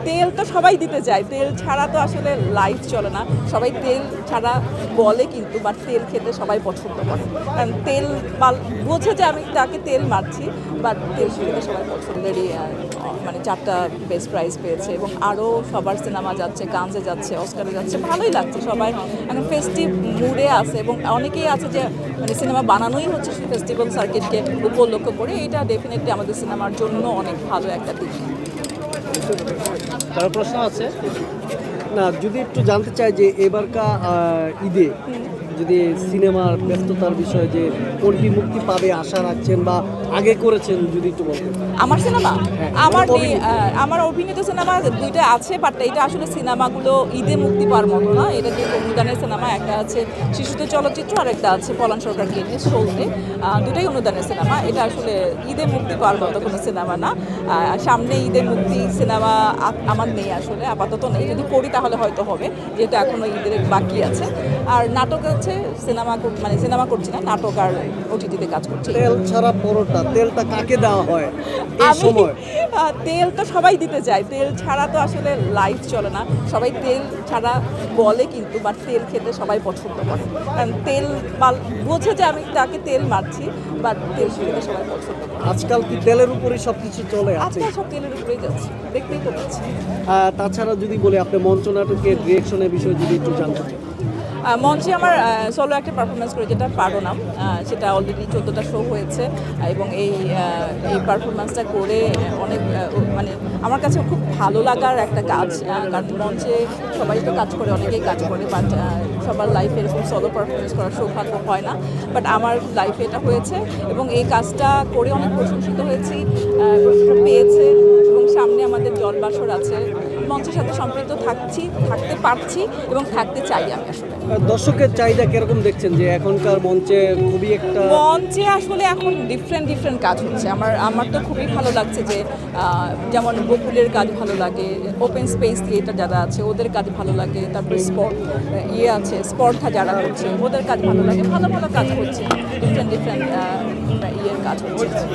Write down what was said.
তেল তো সবাই দিতে চায়, তেল ছাড়া তো আসলে লাইফ চলে না। সবাই তেল ছাড়া বলে কিন্তু, বাট তেল খেতে সবাই পছন্দ করে, কারণ তেল বোঝে যে আমি তাকে তেল মারছি, বাট তেল খেতে সবাই পছন্দেরই। মানে 4টা বেস্ট প্রাইজ পেয়েছে এবং আরও সবার সিনেমা যাচ্ছে, কানসে যাচ্ছে, অস্কারে যাচ্ছে, ভালোই লাগছে। সবাই এখন ফেস্টিভ মুডে আছে এবং অনেকেই আছে যে মানে সিনেমা বানানোই হচ্ছে ফেস্টিভ্যাল সার্কিটকে উপলক্ষ করে। এটা ডেফিনেটলি আমাদের সিনেমার জন্য অনেক ভালো একটা দিক। কারো প্রশ্ন আছে? না, যদি একটু জানতে চাই যে এবারকার ঈদে যদি সিনেমার ব্যস্ততার বিষয়ে যে কোনটি মুক্তি পাবে আশা রাখছেন বা আগে করেছেন, যদি একটু বলতেন। আমার সিনেমা, হ্যাঁ, আমার অভিনীত সিনেমা 2টা আছে, বাট এটা আসলে সিনেমাগুলো ঈদে মুক্তি পাওয়ার মতো না। এটা যে অনুদানের সিনেমা, একটা আছে শিশুদের চলচ্চিত্র আর একটা আছে পলান সরকারকে নিয়ে চলতে, দুটাই অনুদানের সিনেমা। এটা আসলে ঈদে মুক্তি পাওয়ার মতো কোনো সিনেমা না। সামনে ঈদে মুক্তি সিনেমা আমার নেই, আসলে আপাতত নেই। যদি করি তাহলে হয়তো হবে, যেহেতু এখনও ঈদের বাকি আছে। আর নাটক আছে, সিনেমা করছি না, নাটক আর ওটিটিতে কাজ করছি। তেল ছাড়া পরোটা, তেলটা কাকে দেওয়া হয় এই সময়? তেল তো সবাই দিতে চায়, তেল ছাড়া তো আসলে লাইফ চলে না। সবাই তেল ছাড়া বলে কিন্তু, বাট তেল খেতে সবাই পছন্দ করে, কারণ তেল বোঝে যে আমি তাকে তেল মারছি, বাট তেল খেতে সবাই পছন্দ করে। আজকাল কি তেলের উপরেই সবকিছু চলে আছে? আজকাল সব তেলের উপরেই যাচ্ছে, দেখতেই তো পাচ্ছি। তাছাড়া যদি বলে আপনি মঞ্চনাটকের ডিরেকশনের বিষয়ে যদি একটু জানতে চাই। মঞ্চে আমার সোলো একটা পারফরমেন্স করে, যেটা পারো নাম, সেটা অলরেডি 14টা শো হয়েছে এবং এই পারফরমেন্সটা করে অনেক মানে আমার কাছে খুব ভালো লাগার একটা কাজ। কারণ মঞ্চে সবাই তো কাজ করে, অনেকেই কাজ করে, বাট সবার লাইফে এরকম সোলো পারফরমেন্স করার সৌভাগ্য হয় না, বাট আমার লাইফে এটা হয়েছে এবং এই কাজটা করে অনেক প্রশংসিত হয়েছি, প্রশংসা পেয়েছে এবং সামনে আমাদের জলবাসর আছে। মঞ্চের সাথে সম্পৃক্ত থাকতে পারছি এবং থাকতে চাই আমি আসলে। দর্শকের চাহিদা কিরকম দেখছেন যে এখনকার মঞ্চে খুবই একটা মঞ্চে আসলে এখন ডিফারেন্ট কাজ হচ্ছে। আমার তো খুবই ভালো লাগছে যে যেমন বকুলের কাজ ভালো লাগে, ওপেন স্পেস থিয়েটার যারা আছে ওদের কাজ ভালো লাগে, তারপরে আছে স্পর্ধা যারা হচ্ছে ওদের কাজ ভালো লাগে, ভালো কাজ হচ্ছে, ডিফারেন্ট ইয়ের কাজ হচ্ছে।